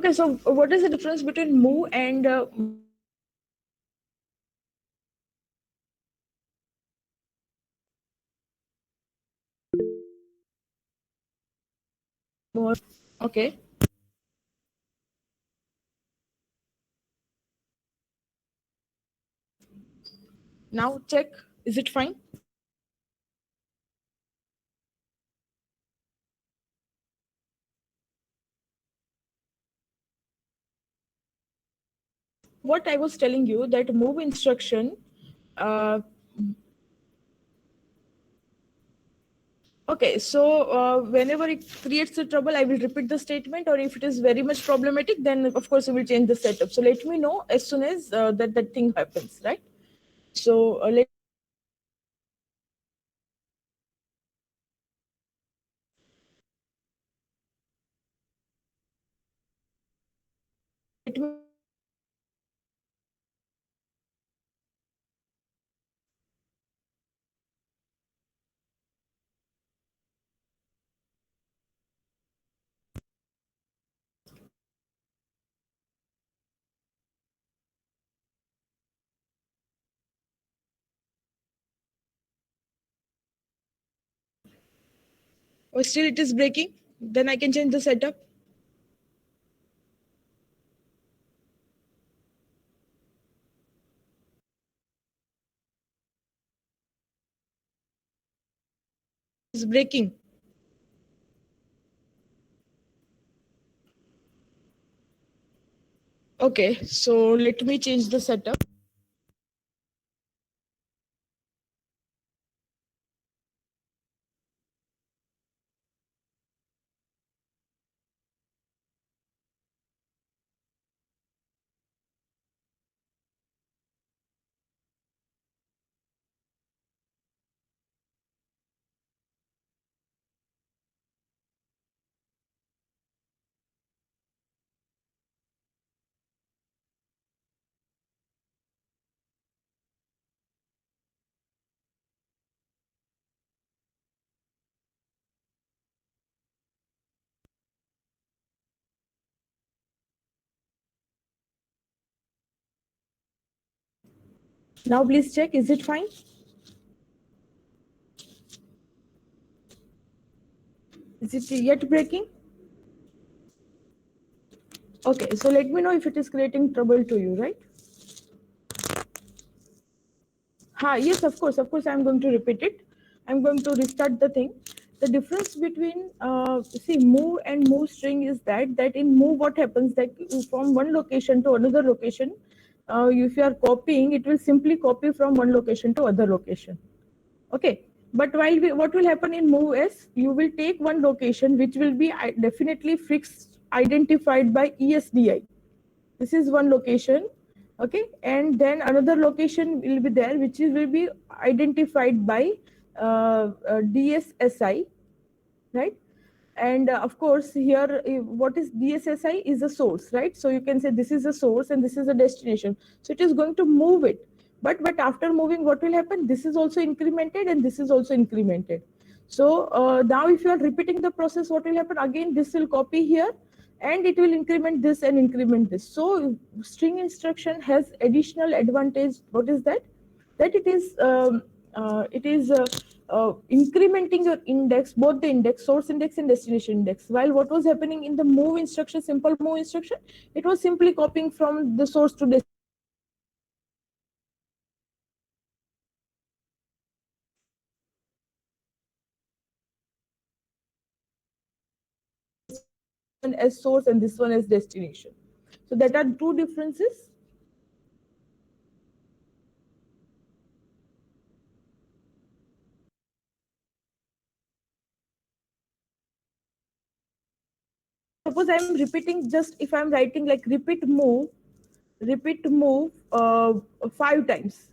Okay, so what is the difference between move and more? Okay, now check. Is it fine? What I was telling you that move instruction. Uh, okay, so whenever it creates a trouble, I will repeat the statement, or if it is very much problematic, then of course we will change the setup. So let me know as soon as that thing happens, right? So let me or still it is breaking, then I can change the setup. It's breaking. Okay, so let me change the setup. Now please check, is it fine? Is it yet breaking? Okay, so let me know if it is creating trouble to you, right? Yes, of course, I'm going to repeat it. I'm going to restart the thing. The difference between see move and move string is that in move what happens that from one location to another location, if you are copying, it will simply copy from one location to other location. Okay, but what will happen in move is you will take one location which will be definitely fixed identified by ESDI. This is one location, okay, and then another location will be there which will be identified by DSSI, right? And of course here what is DSSI is a source, right? So you can say this is a source and this is a destination, so it is going to move it. But after moving, what will happen, this is also incremented and this is also incremented. So now if you are repeating the process, what will happen again, this will copy here and it will increment this and increment this. So string instruction has additional advantage. What is that? That it is incrementing your index, both the index, source index and destination index. While what was happening in the move instruction, simple move instruction, it was simply copying from the source to destination as source and this one as destination. So that are two differences. Suppose I'm repeating, just if I'm writing like repeat move 5 times,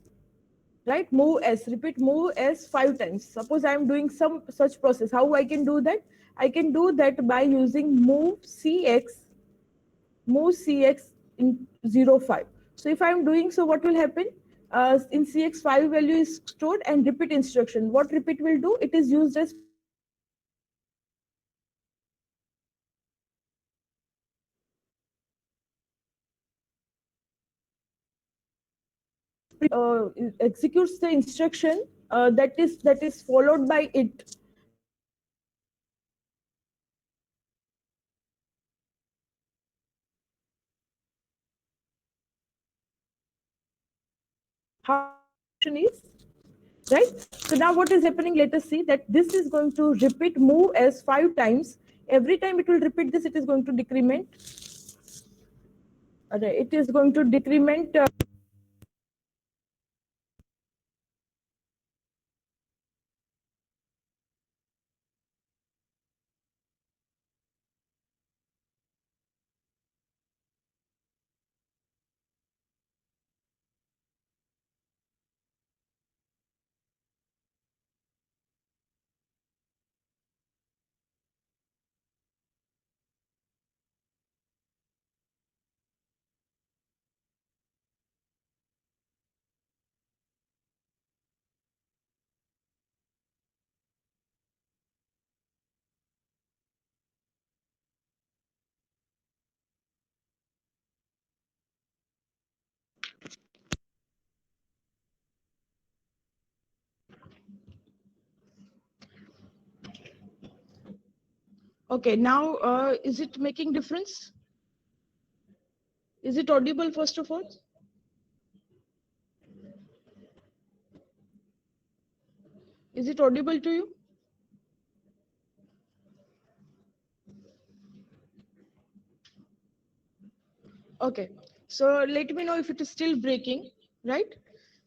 right? Move s, repeat move s 5 times. Suppose I'm doing some such process, how I can do that? I can do that by using move cx in 05. So if I'm doing so, what will happen? In cx5 value is stored and repeat instruction, what repeat will do, it is used as executes the instruction that is followed by it. How is right. So now what is happening? Let us see that this is going to repeat move as 5 times. Every time it will repeat this, it is going to decrement. It is going to decrement. Okay, now is it making difference? Is it audible first of all? Is it audible to you? Okay, so let me know if it is still breaking, right?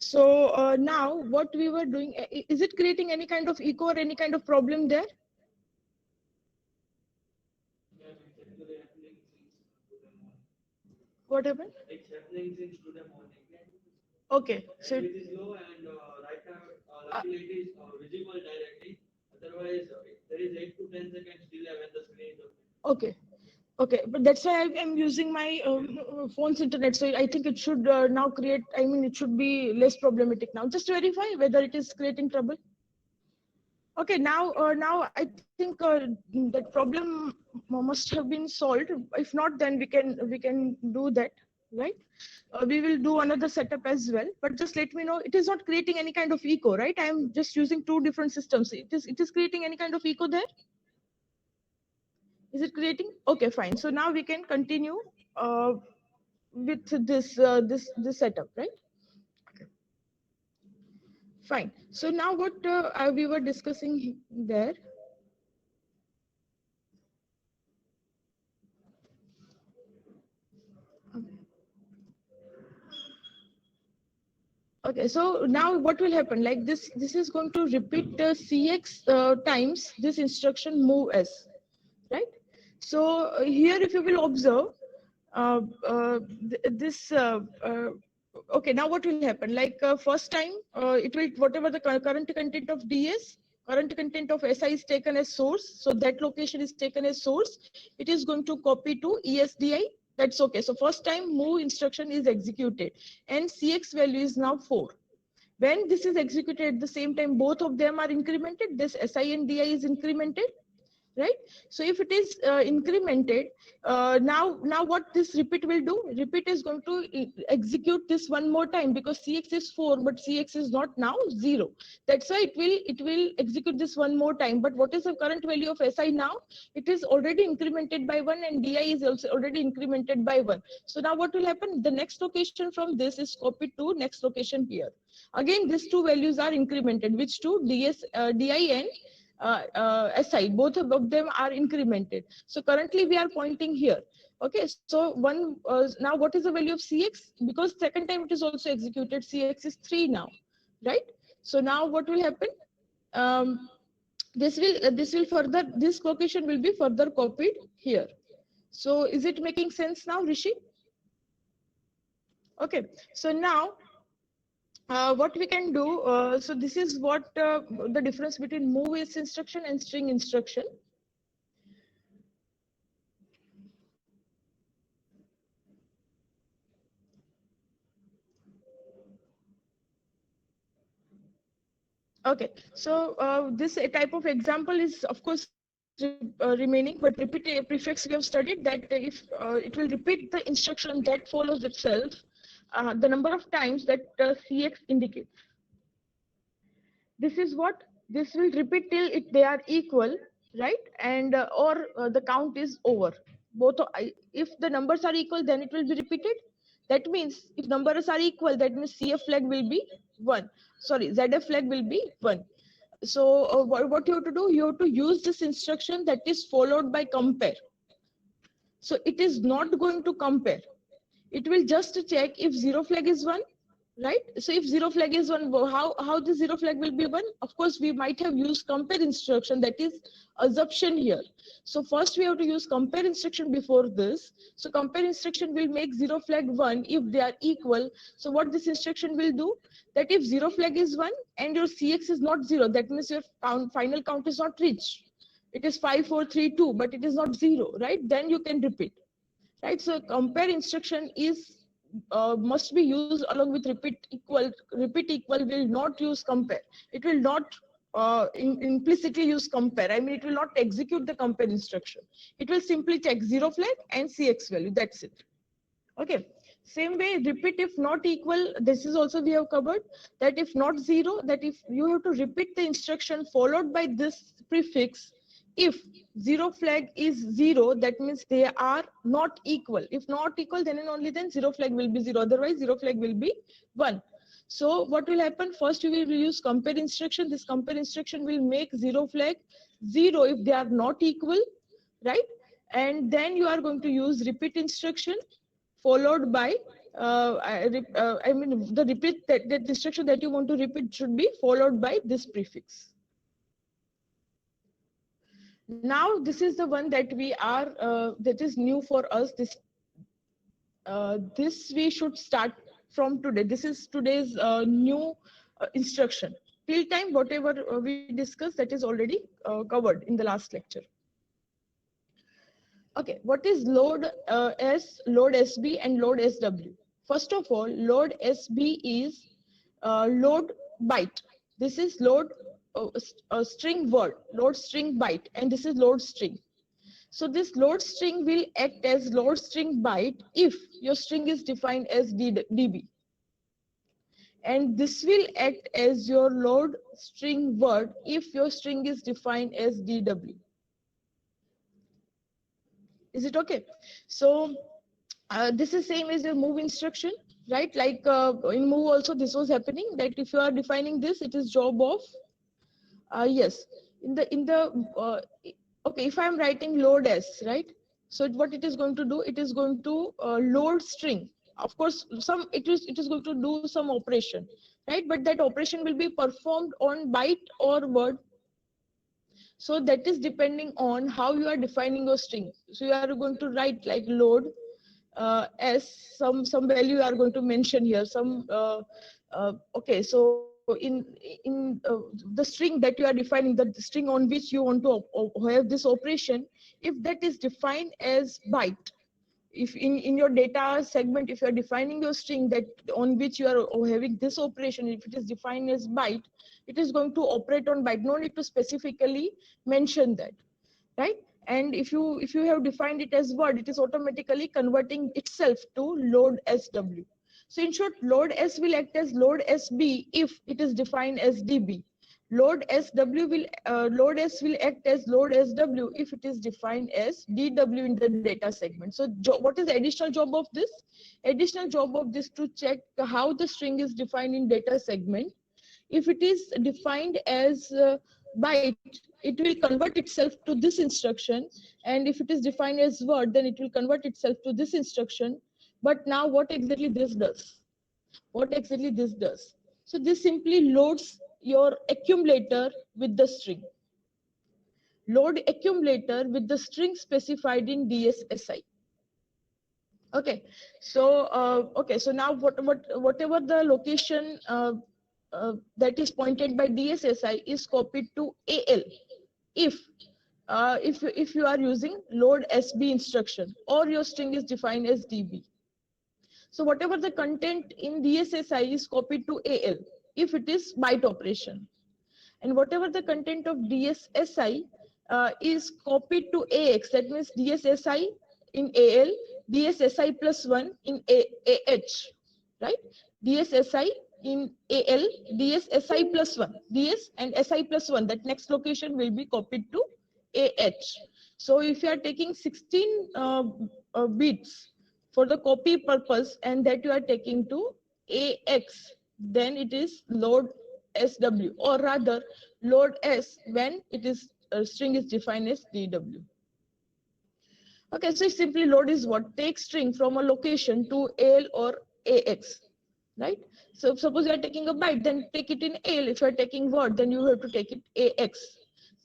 So now what we were doing, is it creating any kind of echo or any kind of problem there? What happened? It's happening since today morning. Okay, so it is low and right now, luckily it is visible directly. Otherwise, there is 8 to 10 seconds delay when the screen is open. Okay. Okay, but that's why I'm using my phone's internet. So I think it should now create, I mean, it should be less problematic now. Just verify whether it is creating trouble. Okay, now I think that problem must have been solved. If not, then we can do that, right? We will do another setup as well. But just let me know. It is not creating any kind of echo, right? I am just using 2 different systems. It is creating any kind of echo there. Is it creating? Okay, fine. So now we can continue with this setup, right? Fine. So now what we were discussing there. Okay, so now what will happen? Like this is going to repeat CX times this instruction move S, right? So here, if you will observe, uh, this okay, now what will happen? Like first time, it will whatever the current content of DS, current content of SI is taken as source. So that location is taken as source. It is going to copy to ESDI. That's okay. So first time move instruction is executed, and CX value is now 4. When this is executed at the same time, both of them are incremented. This SI and DI is incremented, right? So if it is incremented, now what this repeat will do? Repeat is going to execute this one more time, because CX is 4, but CX is not now 0. That's why it will execute this one more time. But what is the current value of SI now? It is already incremented by 1, and DI is also already incremented by 1. So now what will happen? The next location from this is copied to next location here. Again, these two values are incremented. Which two? DI and SI, both of them are incremented. So currently we are pointing here. Okay, so now what is the value of CX? Because second time it is also executed, CX is 3 now, right? So now what will happen? Um, this will further, this location will be further copied here. So is it making sense now, Rishi? Okay, so now what we can do, so this is what the difference between move is instruction and string instruction. Okay, so this type of example is of course remaining, but repeat prefix we have studied that if it will repeat the instruction that follows itself the number of times that CX indicates. This is what this will repeat till they are equal, right? And or the count is over. If the numbers are equal, then it will be repeated. That means if numbers are equal, that means CF flag will be 1. Sorry, ZF flag will be 1. So what you have to do, you have to use this instruction that is followed by compare. So it is not going to compare. It will just check if zero flag is 1, right? So if zero flag is 1, how the zero flag will be 1? Of course, we might have used compare instruction, that is assumption here. So first we have to use compare instruction before this. So compare instruction will make zero flag 1 if they are equal. So what this instruction will do, that if zero flag is 1 and your CX is not 0, that means your final count is not reached. It is 5, 4, 3, 2, but it is not 0, right? Then you can repeat. Right, so compare instruction is must be used along with repeat equal. Repeat equal will not use compare. It will not implicitly use compare. I mean, it will not execute the compare instruction. It will simply check zero flag and CX value. That's it. Okay. Same way, repeat if not equal. This is also we have covered that if not 0, that if you have to repeat the instruction followed by this prefix. If zero flag is 0, that means they are not equal. If not equal, then and only then zero flag will be 0. Otherwise, zero flag will be 1. So what will happen? First, you will use compare instruction. This compare instruction will make zero flag 0 if they are not equal, right? And then you are going to use repeat instruction followed by I mean the repeat that instruction that you want to repeat should be followed by this prefix. Now this is the one that we are that is new for us. This we should start from today. This is today's new instruction. Till time whatever we discussed, that is already covered in the last lecture. Okay, what is load S, load SB, and load SW? First of all, load SB is load byte. This is load string word, load string byte, and this is load string. So this load string will act as load string byte if your string is defined as DB. And this will act as your load string word if your string is defined as DW. Is it okay? So this is same as your move instruction, right? Like in move also this was happening, that if you are defining this, it is job of yes, in the okay, if I am writing load S, right? So what it is going to do, it is going to load string. Of course, it is going to do some operation, right? But that operation will be performed on byte or word. So that is depending on how you are defining your string. So you are going to write like load S, some value you are going to mention here. Some okay. So in the string that you are defining, the string on which you want to have this operation, if that is defined as byte, if in your data segment, if you are defining your string that on which you are having this operation, if it is defined as byte, it is going to operate on byte. No need to specifically mention that, right? And if you have defined it as word, it is automatically converting itself to load SW. So in short, load S will act as load SB if it is defined as DB. Load SW will load S will act as load SW if it is defined as DW in the data segment. So what is the additional job of this? Additional job of this to check how the string is defined in data segment. If it is defined as byte, it will convert itself to this instruction, and if it is defined as word, then it will convert itself to this instruction. But now what exactly this does? What exactly this does? So this simply loads your accumulator with the string. Load accumulator with the string specified in DSSI. Okay, so okay, so now whatever the location that is pointed by DSSI is copied to AL if you are using load SB instruction or your string is defined as DB. So whatever the content in DSSI is copied to AL if it is byte operation, and whatever the content of DSSI is copied to AX, that means DSSI in AL, DSSI plus 1 in AH. right? DSSI in AL, DSSI plus 1, DS and SI plus 1, that next location will be copied to AH. So if you are taking 16 bits for the copy purpose and that you are taking to AX, then it is load SW, or rather load S when it is string is defined as DW. Okay, so simply load is what takes string from a location to AL or AX, right? So suppose you are taking a byte, then take it in AL. If you are taking word, then you have to take it AX.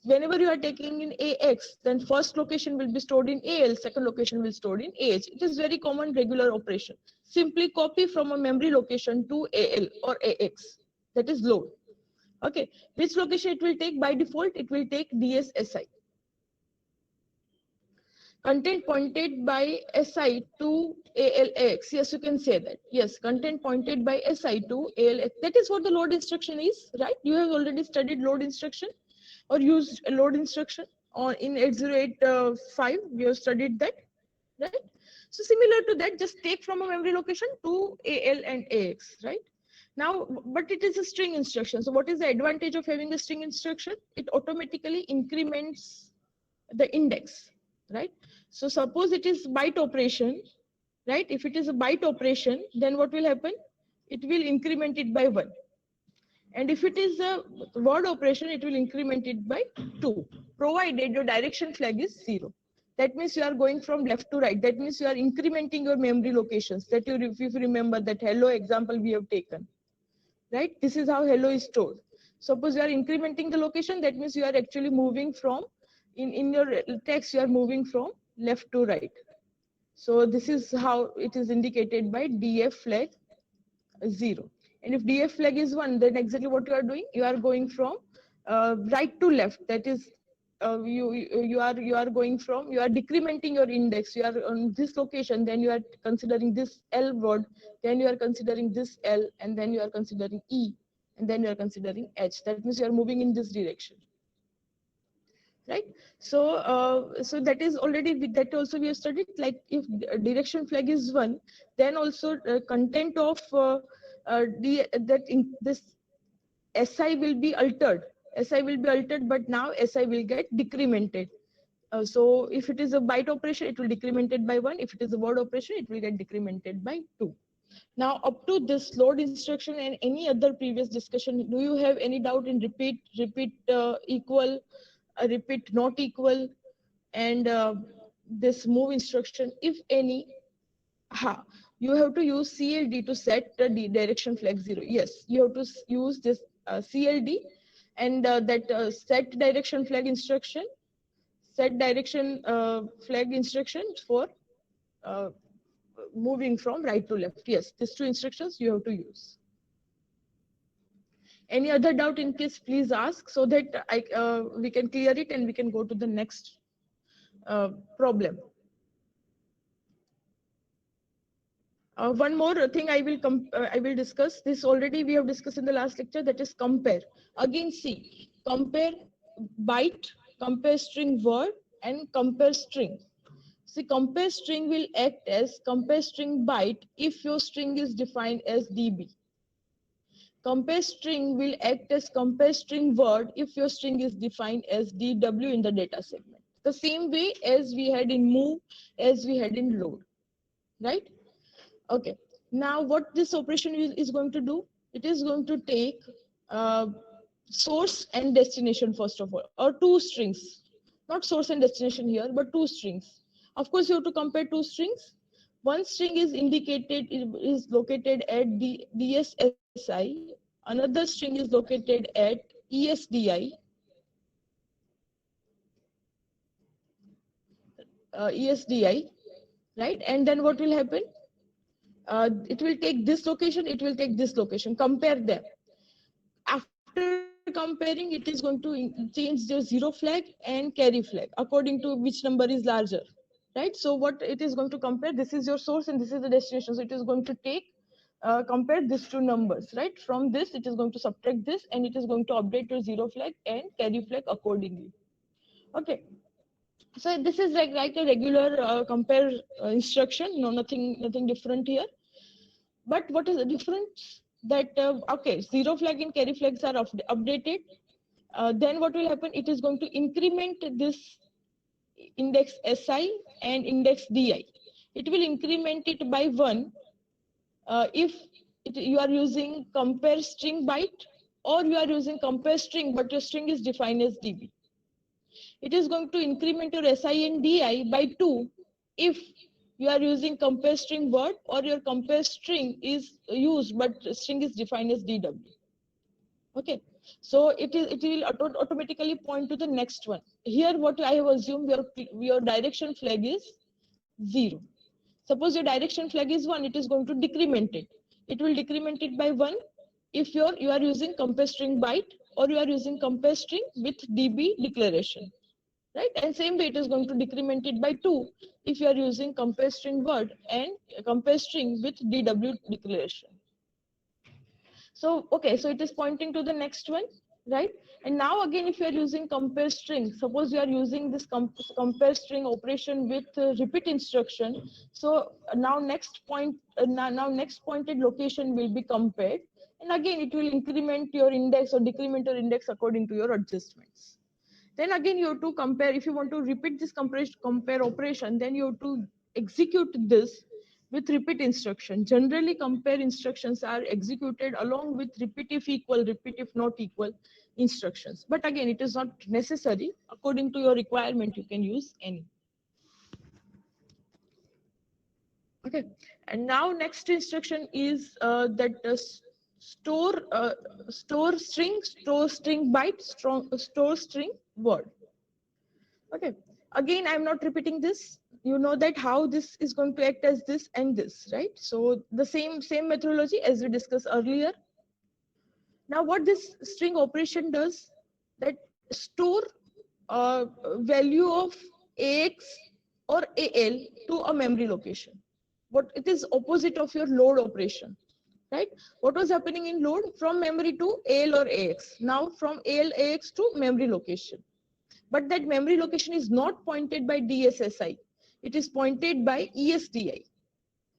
Whenever you are taking in AX, then first location will be stored in AL, second location will be stored in AH. It is very common regular operation. Simply copy from a memory location to AL or AX. That is load. Okay, which location it will take by default? It will take DSSI. Content pointed by SI to ALX. Yes, you can say that. Yes, content pointed by SI to ALX. That is what the load instruction is, right? You have already studied load instruction or used a load instruction, or in 8085, you have studied that, right? So similar to that, just take from a memory location to AL and AX, right? Now, but it is a string instruction. So what is the advantage of having a string instruction? It automatically increments the index, right? So suppose it is byte operation, right? If it is a byte operation, then what will happen? It will increment it by 1. And if it is a word operation, it will increment it by 2, provided your direction flag is 0. That means you are going from left to right. That means you are incrementing your memory locations. That you, if you remember that hello example we have taken, right? This is how hello is stored. Suppose you are incrementing the location, that means you are actually moving from, in your text, you are moving from left to right. So this is how it is indicated by DF flag 0. And if DF flag is 1, then exactly what you are doing, you are going from right to left. That is, you are going from, you are decrementing your index. You are on this location, then you are considering this L word, then you are considering this L, and then you are considering E, and then you are considering H. That means you are moving in this direction, right? So so that is already, that also we have studied. Like if direction flag is 1, then also content of this SI will be altered. SI will be altered, but now SI will get decremented. So if it is a byte operation, it will decremented by 1. If it is a word operation, it will get decremented by 2. Now up to this load instruction and any other previous discussion, do you have any doubt in repeat, equal, repeat not equal, and this move instruction? If any, you have to use CLD to set the direction flag 0. Yes, you have to use this CLD, and that set direction flag instruction, set direction flag instruction for uh, moving from right to left. Yes, these two instructions you have to use. Any other doubt in case, please ask, so that we can clear it and we can go to the next problem. One more thing I will discuss. This already we have discussed in the last lecture. That is compare. Again, see, compare byte, compare string word, and compare string. See, compare string will act as compare string byte if your string is defined as DB. Compare string will act as compare string word if your string is defined as DW in the data segment. The same way as we had in move, as we had in load, right? Okay. Now what this operation is going to do? It is going to take uh, source and destination first of all, or two strings. Not source and destination here, but two strings. Of course, you have to compare two strings. One string is indicated, is located at the DSSI. Another string is located at ESDI. ESDI, right? And then what will happen? It will take this location, it will take this location, compare them. After comparing, it is going to change the 0 flag and carry flag according to which number is larger, right? So what it is going to compare, this is your source and this is the destination. So it is going to take, compare these two numbers, right? From this, it is going to subtract this and it is going to update your 0 flag and carry flag accordingly. Okay. So this is like a regular compare instruction. No, nothing different here. But what is the difference? That okay, zero flag and carry flags are updated. Then what will happen? It is going to increment this index SI and index DI. It will increment it by 1 if you are using compare string byte, or you are using compare string but your string is defined as DB. It is going to increment your SI and DI by 2 if you are using compare string word, or your compare string is used but string is defined as DW. Okay, so it will automatically point to the next one. Here what I have assumed, your direction flag is 0. Suppose your direction flag is 1, it is going to decrement it. It will decrement it by 1 if you are using compare string byte, or you are using compare string with DB declaration, right? And same way it is going to decrement it by 2 if you are using compare string word and compare string with DW declaration. So okay, so it is pointing to the next one, right? And now again, if you are using compare string, suppose you are using this compare string operation with repeat instruction. So now next point, now next pointed location will be compared, and again it will increment your index or decrement your index according to your adjustments. Then again you have to compare. If you want to repeat this compare operation, then you have to execute this with repeat instruction. Generally, compare instructions are executed along with repeat if equal, repeat if not equal instructions. But again, it is not necessary. According to your requirement, you can use any. Okay, and now next instruction is that store string byte, store string word. Okay, again, I'm not repeating this. You know that how this is going to act as this and this, right? So the same methodology as we discussed earlier. Now what this string operation does, that store value of AX or AL to a memory location. What it is opposite of your load operation, right? What was happening in load? From memory to AL or AX. Now from AL AX to memory location. But that memory location is not pointed by DSSI. It is pointed by ESDI,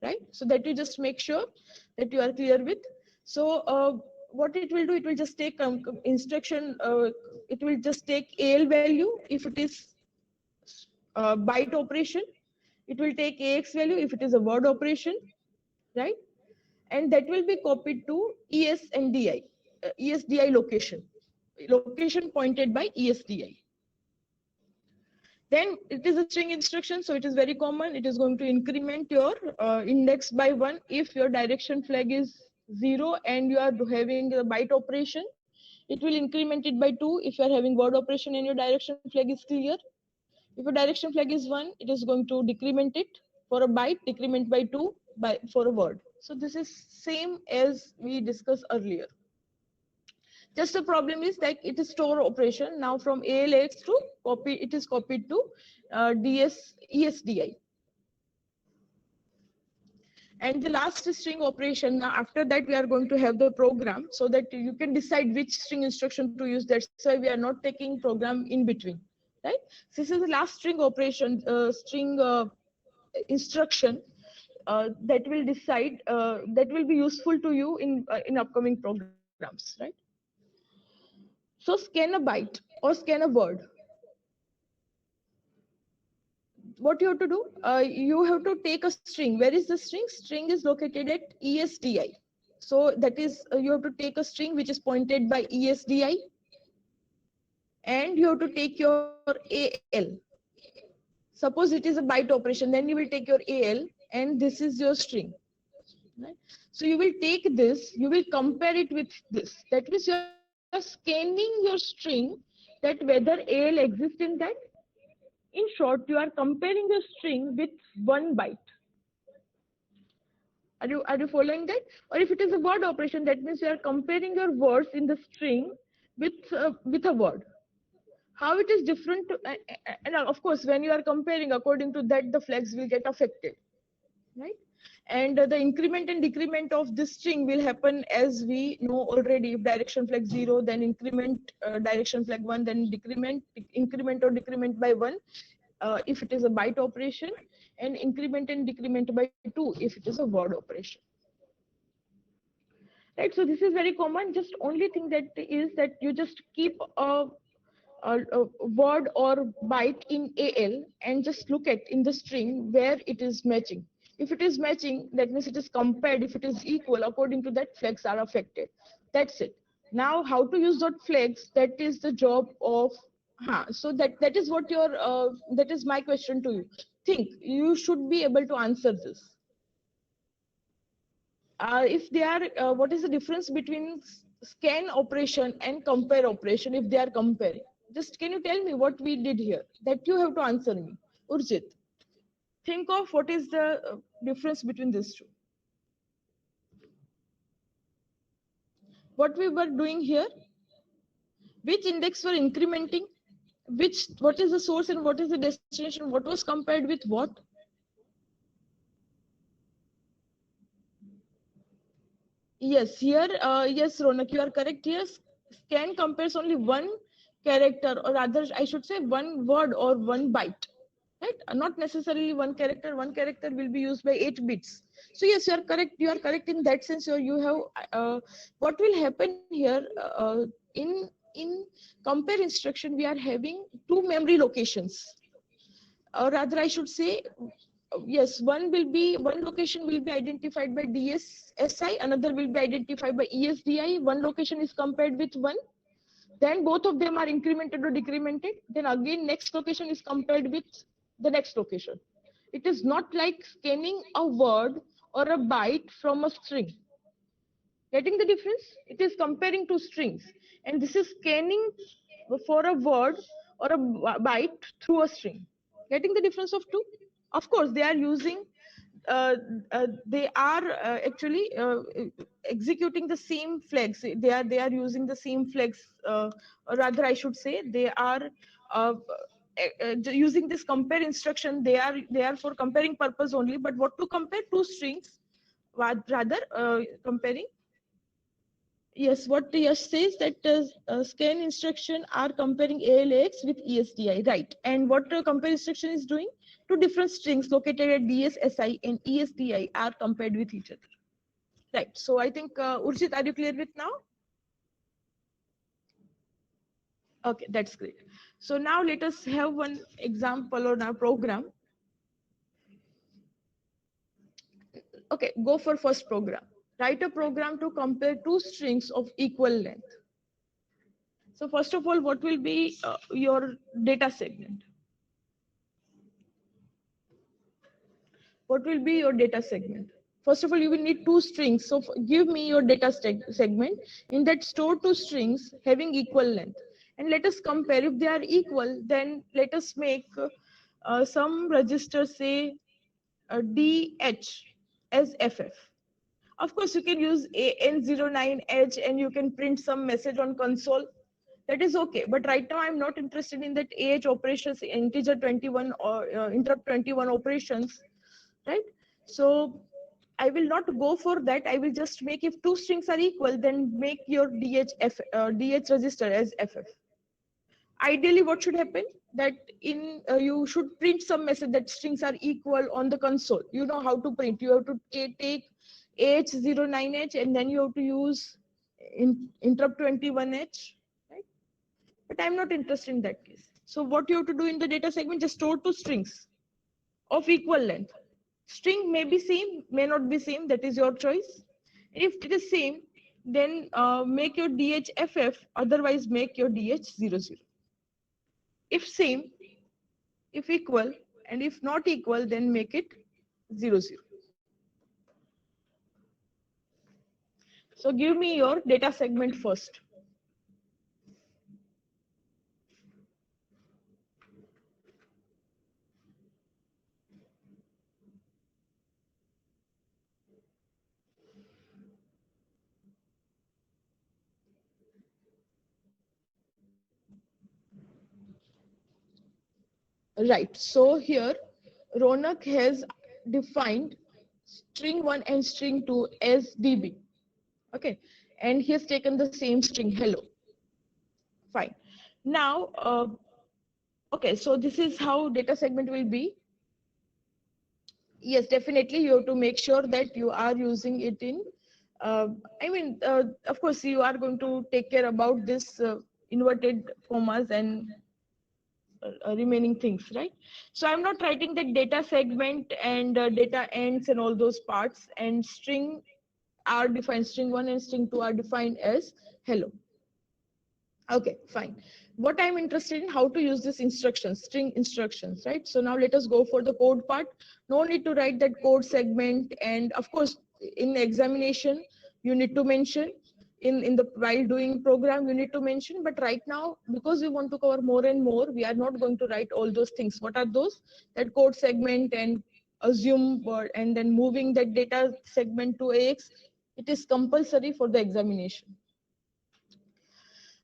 right? So that you just make sure that you are clear with. So what it will do, it will just take instruction, it will just take AL value if it is byte operation. It will take AX value if it is a word operation, right? And that will be copied to ES and DI, ESDI location pointed by ESDI. Then it is a string instruction, so it is very common. It is going to increment your index by 1 if your direction flag is 0 and you are having a byte operation. It will increment it by 2 if you are having word operation and your direction flag is clear. If your direction flag is 1, it is going to decrement it for a byte, decrement by 2 for a word. So this is same as we discussed earlier. Just the problem is that it is store operation. Now from ALX to copy, it is copied to ESDI. And the last string operation, now after that we are going to have the program so that you can decide which string instruction to use. That's why we are not taking program in between, right? So this is the last string operation, string instruction that will decide, that will be useful to you in upcoming programs, right? So scan a byte or scan a word. What you have to do, you have to take a string. Where is the string? String is located at ESDI. So that is, you have to take a string which is pointed by ESDI, and you have to take your AL. Suppose it is a byte operation, then you will take your AL, and this is your string, right? So you will take this, you will compare it with this. That means you are scanning your string, that whether AL exists in that. In short, you are comparing your string with 1 byte. Are you following that? Or if it is a word operation, that means you are comparing your words in the string with a word. How it is different to, and of course, when you are comparing, according to that, the flags will get affected, right? And the increment and decrement of this string will happen as we know already. If direction flag 0, then increment, direction flag 1, then increment or decrement by 1 if it is a byte operation, and increment and decrement by 2 if it is a word operation. right? So this is very common. Just only thing that is that you just keep a word or byte in AL and just look at in the string where it is matching. If it is matching, that means it is compared. If it is equal, according to that, flags are affected. That's it. Now, how to use dot flags? That is the job of. So that is what your that is my question to you. Think you should be able to answer this. If they are, what is the difference between scan operation and compare operation if they are comparing? Just can you tell me what we did here? That you have to answer me. Urjit, think of what is the difference between these two. What we were doing here, which index were incrementing, what is the source and what is the destination, what was compared with what? Yes, here, yes, Ronak, you are correct. Yes, scan compares only one character, or rather, I should say one word or one byte, right? Not necessarily one character. One character will be used by 8 bits. So yes, you are correct. You are correct in that sense. You have what will happen here in compare instruction. We are having two memory locations, or rather, I should say yes, one location will be identified by DSSI, another will be identified by ESDI. One location is compared with one, then both of them are incremented or decremented, then again next location is compared with the next location. It is not like scanning a word or a byte from a string. Getting the difference? It is comparing two strings, and this is scanning for a word or a byte through a string. Getting the difference of two? Of course, they are using, they are actually executing the same flags. They are using the same flags, or rather, I should say, they are using this compare instruction. They are for comparing purpose only. But what to compare? Two strings, rather comparing. Yes, what Yash says that scan instruction are comparing ALX with ESDI, right? And what compare instruction is doing? Two different strings located at DSSI and ESDI are compared with each other, right? So I think Urjit, are you clear with now? Okay, that's great. So now let us have one example on our program. Okay, go for first program. Write a program to compare two strings of equal length. So first of all, what will be your data segment? What will be your data segment? First of all, you will need two strings. So give me your data segment. In that, store two strings having equal length. And let us compare. If they are equal, then let us make some register, say DH as FF. Of course, you can use AN09H and you can print some message on console. That is okay. But right now, I'm not interested in that AH operations, integer 21 or interrupt 21 operations, right? So I will not go for that. I will just make, if two strings are equal, then make your DH register as FF. Ideally, what should happen? That in you should print some message that strings are equal on the console. You know how to print. You have to take H09H and then you have to use interrupt 21H, right? But I'm not interested in that case. So what you have to do in the data segment, just store two strings of equal length. String may be same, may not be same, that is your choice. If it is same, then make your DHFF, otherwise make your DH00. If same, if equal, and if not equal, then make it 00. So give me your data segment first. Right, so here Ronak has defined string 1 and string 2 as DB. Okay, and he has taken the same string hello. Fine. Now, okay, so this is how data segment will be. Yes, definitely you have to make sure that you are using it in I mean, of course, you are going to take care about this inverted commas and remaining things, right? So I'm not writing that data segment and data ends and all those parts, and string are defined, string 1 and string 2 are defined as hello. Okay, fine. What I'm interested in, how to use this instructions, string instructions, right? So now let us go for the code part. No need to write that code segment. And of course, in the examination, you need to mention in the while doing program, you need to mention. But right now, because we want to cover more and more, we are not going to write all those things. What are those? That code segment and assume word and then moving that data segment to AX. It is compulsory for the examination.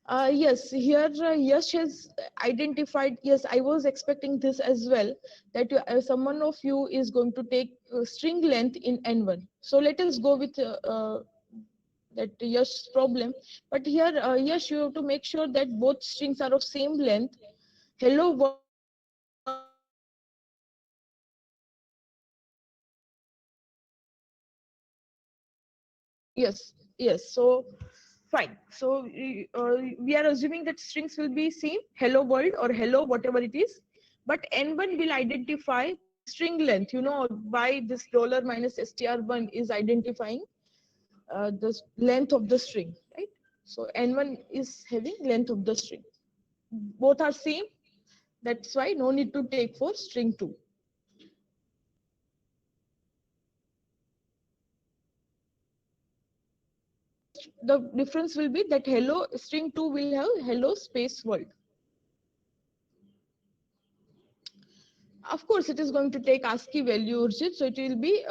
Yes, here Yash has identified. Yes, I was expecting this as well. That someone of you is going to take string length in N1. So let us go with that Yash's problem. But here, Yash, you have to make sure that both strings are of same length. Hello world and hello space world are of same length. Yes, yes. So fine. So we are assuming that strings will be same, hello world or hello whatever it is, but N1 will identify the string length. You know why this dollar minus str1 is identifying the length of the string, right? So N1 is having length of the string. Both are same. That's why no need to take for string 2. The difference will be that hello string 2 will have hello space world. Of course, it is going to take ASCII value, Urjit, so it will be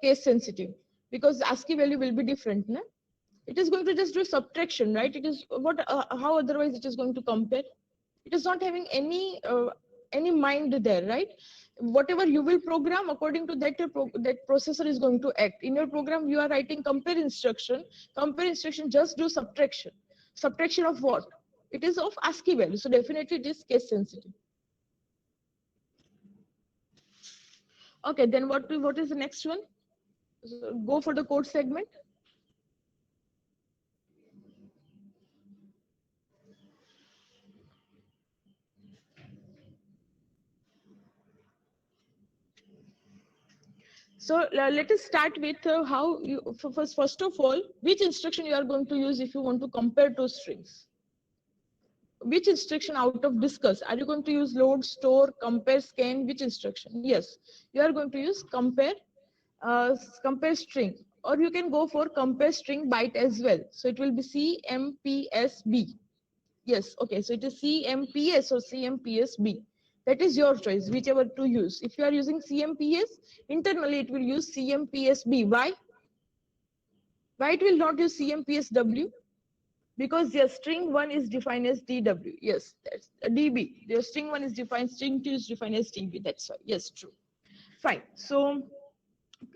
case sensitive because ASCII value will be different. Na? It is going to just do subtraction, right? It is what? How otherwise it is going to compare? It is not having any mind there, right? Whatever you will program according to that, that processor is going to act. In your program, you are writing compare instruction. Compare instruction just do subtraction. Subtraction of what? It is of ASCII value, so definitely it is case sensitive. Okay, then what is the next one? So go for the code segment. So let us start with how you first of all, which instruction you are going to use if you want to compare two strings. Which instruction out of discuss? Are you going to use load, store, compare, scan? Which instruction? Yes, you are going to use compare string, or you can go for compare string byte as well. So it will be CMPSB. Yes, okay. So it is CMPS or CMPSB. That is your choice, whichever to use. If you are using CMPS, internally it will use CMPSB. Why? Why it will not use CMPSW? Because your string 1 is defined as DW. Yes, that's a DB. Your string 1 is defined, string 2 is defined as DB. That's why. Yes, true. Fine. So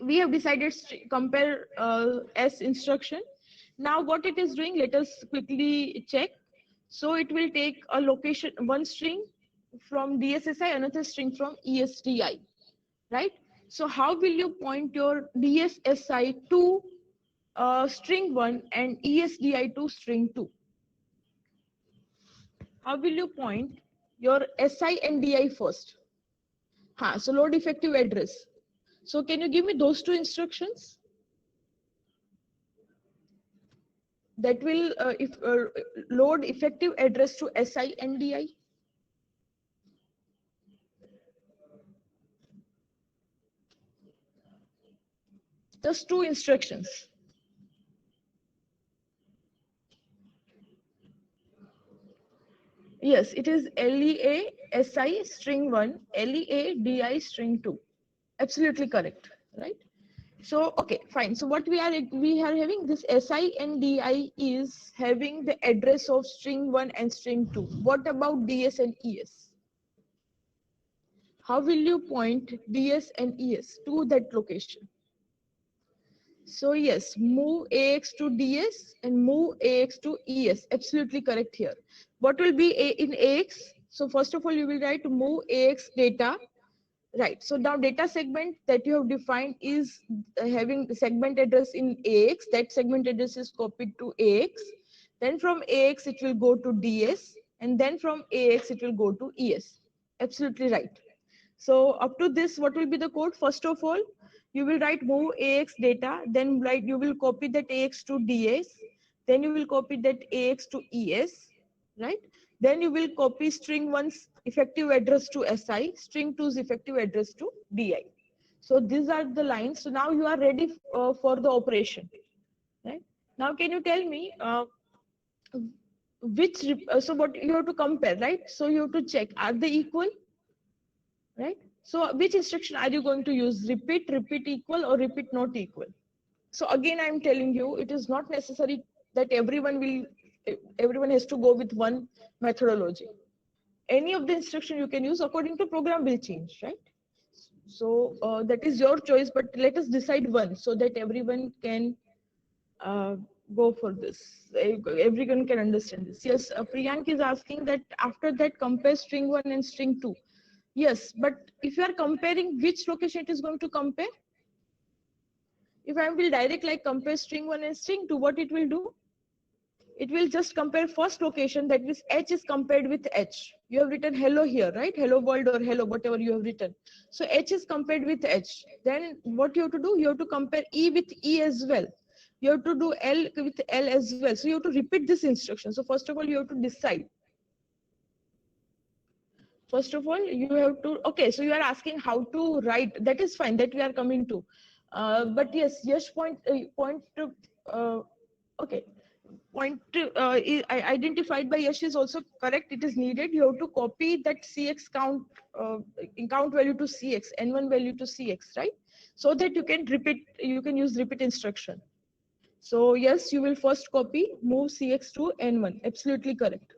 we have decided compare S instruction. Now what it is doing, let us quickly check. So it will take a location, one string from DSSI, another string from ESDI, right? So how will you point your DSSI to string 1 and ESDI to string 2? How will you point your SI and DI first? So load effective address. So can you give me those two instructions? That will if load effective address to SI and DI. Just two instructions. Yes, it is LEA SI string 1, LEA DI string 2. Absolutely correct, right? So okay, fine. So what we are having this SI and DI is having the address of string 1 and string 2. What about DS and ES? How will you point DS and ES to that location? So yes, move AX to DS and move AX to ES. Absolutely correct here. What will be in AX? So first of all, you will write move AX data Right. So now data segment that you have defined is having the segment address in AX. That segment address is copied to AX. Then from AX it will go to DS, and then from AX it will go to ES. Absolutely right. So up to this, what will be the code? First of all, you will write move AX data, then write you will copy that AX to DS, then you will copy that AX to ES, right? Then you will copy string one's effective address to SI, string two's effective address to DI. So these are the lines. So now you are ready for the operation, right? Now can you tell me so what you have to compare, right? So you have to check, are they equal? Right? So which instruction are you going to use? Repeat, repeat equal, or repeat not equal? So again, I'm telling you, it is not necessary that everyone has to go with one methodology. Any of the instruction you can use according to program will change, right? So that is your choice, but let us decide one so that everyone can uh, go for this. Everyone can understand this. Yes, Priyank is asking that after that compare string 1 and string 2. Yes, but if you are comparing, which location it is going to compare? If I will direct like compare string 1 and string 2, what it will do? It will just compare first location, that means H is compared with H. You have written hello here, right? Hello world or hello, whatever you have written. So H is compared with H. Then what you have to do? You have to compare E with E as well. You have to do L with L as well. So you have to repeat this instruction. So first of all, you have to decide. First of all, you have to, okay, so you are asking how to write. That is fine, that we are coming to. But yes, uh, okay, identified by Yash is also correct. It is needed. You have to copy that CX count, count value to CX, N1 value to CX, right? So that you can repeat, you can use repeat instruction. So yes, you will first copy, move CX to N1, absolutely correct.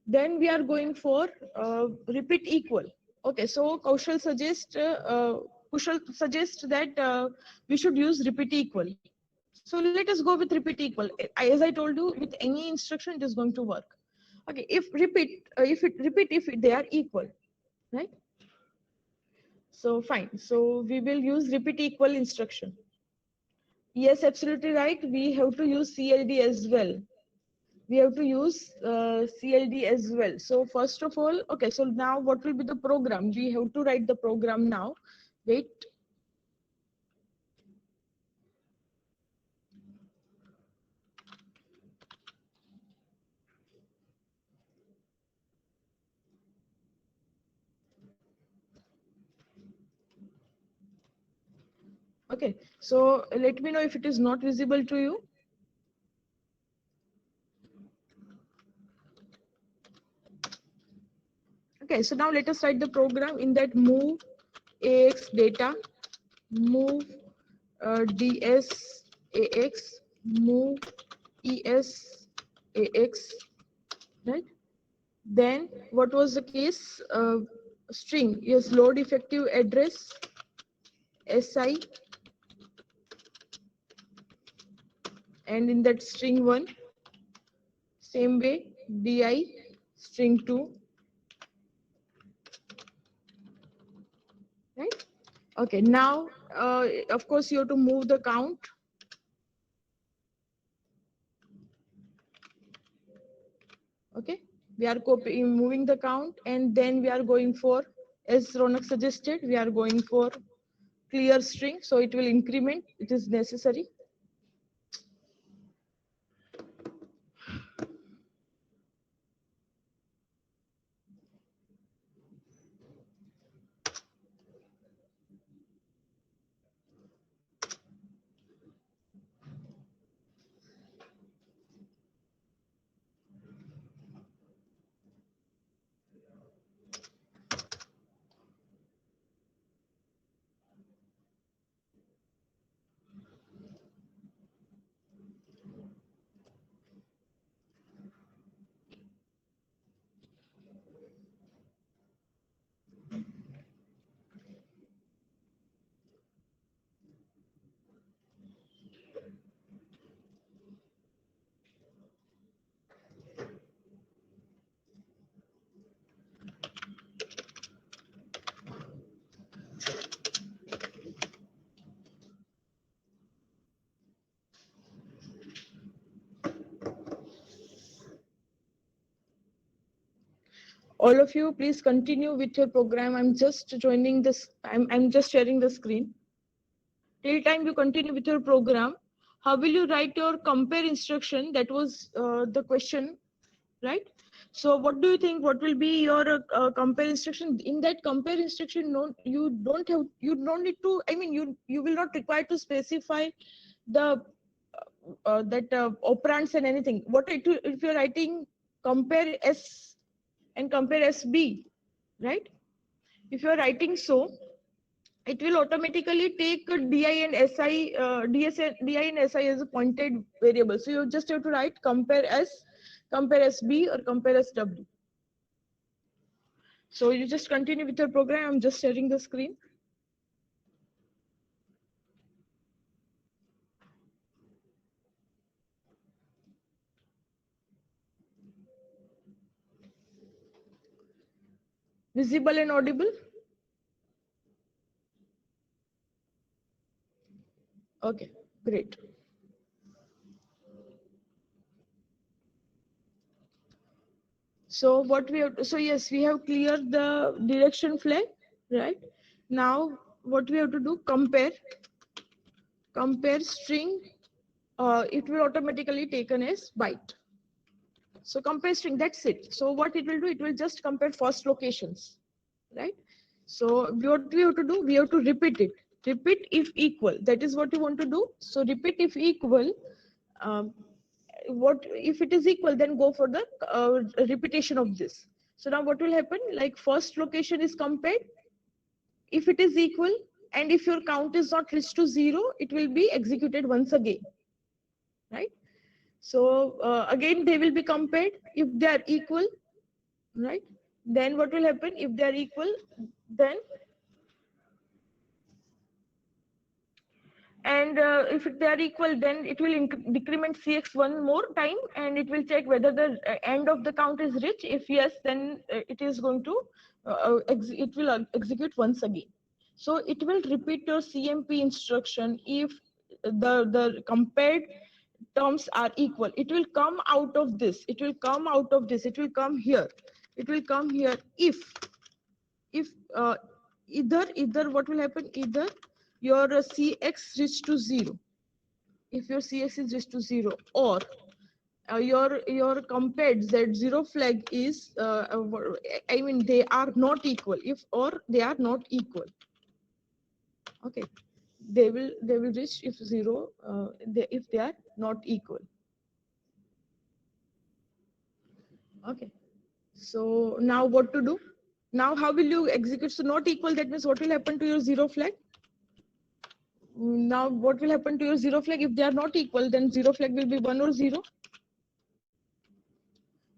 Then we are going for repeat equal. Okay, so Kushal suggests that we should use repeat equal. So let us go with repeat equal. As I told you, with any instruction, it is going to work. Okay, if they are equal, right? So fine. So we will use repeat equal instruction. Yes, absolutely right. We have to use CLD as well. We have to use CLD as well. So first of all, okay, so now what will be the program? We have to write the program now. Wait. Okay, so let me know if it is not visible to you. Okay, so now let us write the program in that move AX data, move DS AX, move ES AX, right? Then what was the case? String, yes, load effective address SI, and in that string 1, same way DI, string 2, right? Okay, now of course you have to move the count. Okay, we are copying, moving the count, and then we are going for, as Ronak suggested, we are going for clear string, so it will increment, it is necessary. All of you, please continue with your program. I'm just joining this. I'm just sharing the screen. Till time you continue with your program. How will you write your compare instruction? That was the question, right? So what do you think? What will be your compare instruction? In that compare instruction, no, you don't need to. I mean, you will not require to specify the operands and anything. If you're writing compare S and compare SB, right? If you're writing so, it will automatically take DI and SI, DI and SI as a pointed variable. So you just have to write compare S, compare SB, or compare SW. So you just continue with your program. I'm just sharing the screen. Visible and audible? Okay, great. So what we have, so yes, we have cleared the direction flag, right? Now what we have to do, compare string, it will automatically taken as byte. So compare string, that's it. So what it will do, it will just compare first locations, right? So what we have to do, we have to repeat it. Repeat if equal, that is what you want to do. So repeat if equal, what if it is equal, then go for the repetition of this. So now what will happen, like first location is compared. If it is equal, and if your count is not reached to 0, it will be executed once again, right? So again, they will be compared if they are equal, right? Then what will happen, if they are equal, then and if they are equal, then it will decrement CX one more time, and it will check whether the end of the count is reached. If yes, then it is going to it will execute once again. So it will repeat your CMP instruction if the compared terms are equal. It will come out of this. It will come out of this. It will come here. It will come here if either what will happen, either your CX reach to 0, if your CX is reached to 0, or your compared Z0 flag is I mean they are not equal, if or they are not equal. Okay, they will reach if 0 if they are not equal. Okay, so now what to do? Now how will you execute? So not equal, that means what will happen to your 0 flag? Now what will happen to your 0 flag? If they are not equal, then 0 flag will be 1 or 0.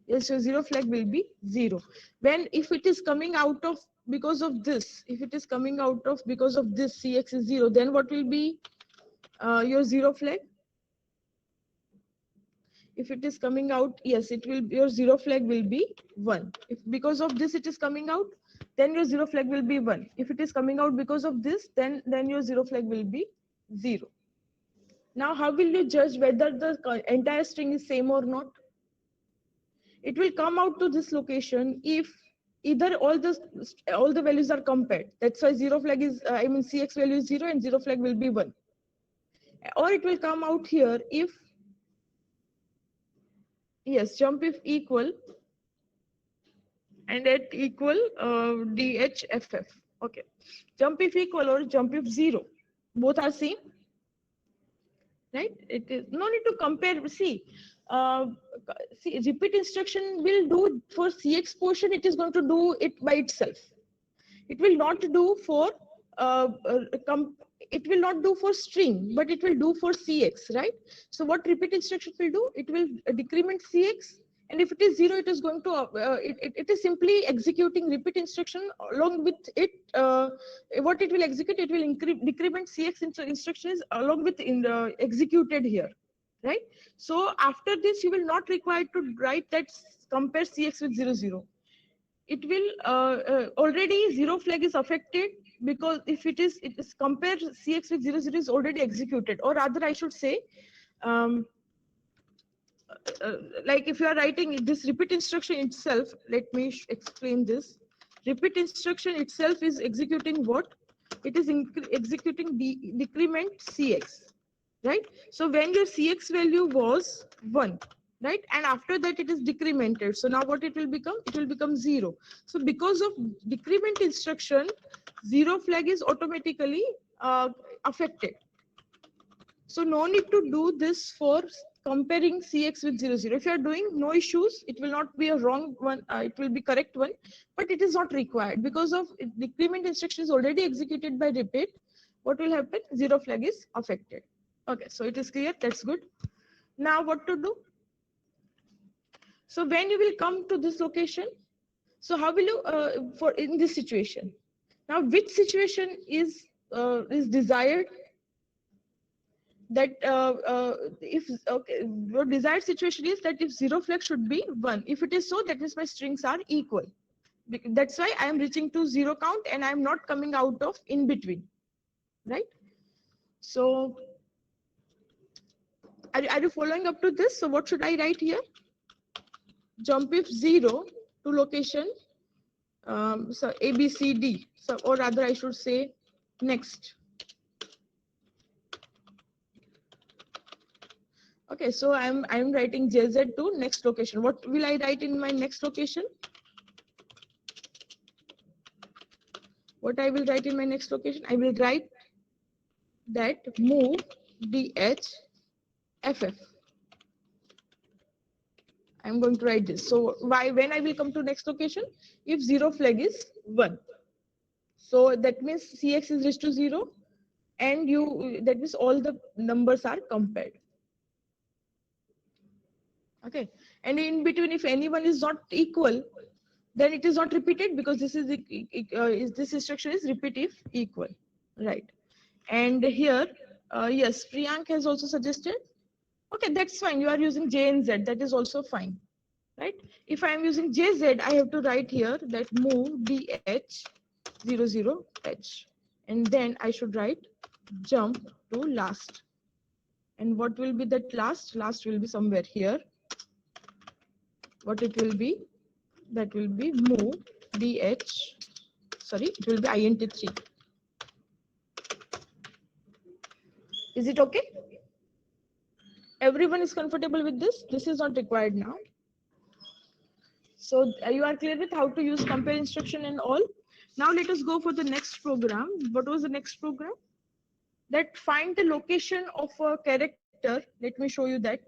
Yes, so 0 flag will be 0. When if it is coming out of because of this, if it is coming out of because of this CX is 0, then what will be your 0 flag? If it is coming out, yes, it will, your 0 flag will be 1. If because of this it is coming out, then your 0 flag will be 1. If it is coming out because of this, then your 0 flag will be 0. Now how will you judge whether the entire string is same or not? It will come out to this location if either all the values are compared. That's why 0 flag is I mean CX value is 0 and 0 flag will be 1. Or it will come out here if, yes, jump if equal and at equal DHFF. Okay, jump if equal or jump if 0, both are same, right? It is no need to compare. See, repeat instruction will do for CX portion, it is going to do it by itself. It will not do for it will not do for string, but it will do for CX, right? So what repeat instruction will do, it will decrement CX, and if it is 0, it is going to it is simply executing repeat instruction. Along with it, what it will execute, it will decrement CX instructions along with executed here, right? So after this, you will not require to write that compare CX with 0 0. It will already 0 flag is affected, because if it is compare CX with 0 0 is already executed, or rather I should say like if you are writing this repeat instruction itself, let me explain this. Repeat instruction itself is executing what? It is executing the decrement Cx, right? So when your Cx value was 1, right? And after that it is decremented. So now what it will become? It will become 0. So because of decrement instruction, 0 flag is automatically affected. So no need to do this for comparing Cx with 0, 0. If you are doing, no issues, it will not be a wrong one, it will be correct one, but it is not required because of decrement instruction is already executed by repeat. What will happen? 0 flag is affected. Okay, so it is clear, that's good. Now what to do? So when you will come to this location, so how will you, for in this situation? Now which situation is desired? That if okay, your desired situation is that if 0 flag should be 1. If it is so, that means my strings are equal. That's why I am reaching to 0 count and I am not coming out of in between, right? So are you following up to this? So what should I write here? Jump if 0 to location so A, B, C, D. So or rather I should say next. Okay, so I'm writing JZ to next location. What will I write in my next location? What I will write in my next location? I will write that move DH FF. I'm going to write this. So why when I will come to next location? If 0 flag is 1. So that means Cx is raised to 0 and you that means all the numbers are compared. Okay, and in between if anyone is not equal, then it is not repeated because this is this instruction is repeat if equal, right? And here yes, Priyank has also suggested, okay, that's fine, you are using J and Z, that is also fine, right? If I am using JZ, I have to write here that move DH 00 H, and then I should write jump to last. And what will be that last? Last will be somewhere here. What it will be? That will be move DH, sorry, it will be INT3. Is it okay? Everyone is comfortable with this? This is not required now. So you are clear with how to use compare instruction and all. Now let us go for the next program. What was the next program? That find the location of a character. Let me show you that.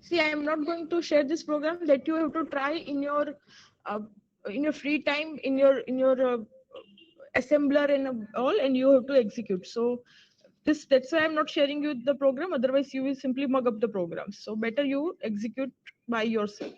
See, I am not going to share this program. That you have to try in your free time, in your assembler and all, and you have to execute. So that's why I'm not sharing you the program. Otherwise, you will simply mug up the program. So better you execute by yourself.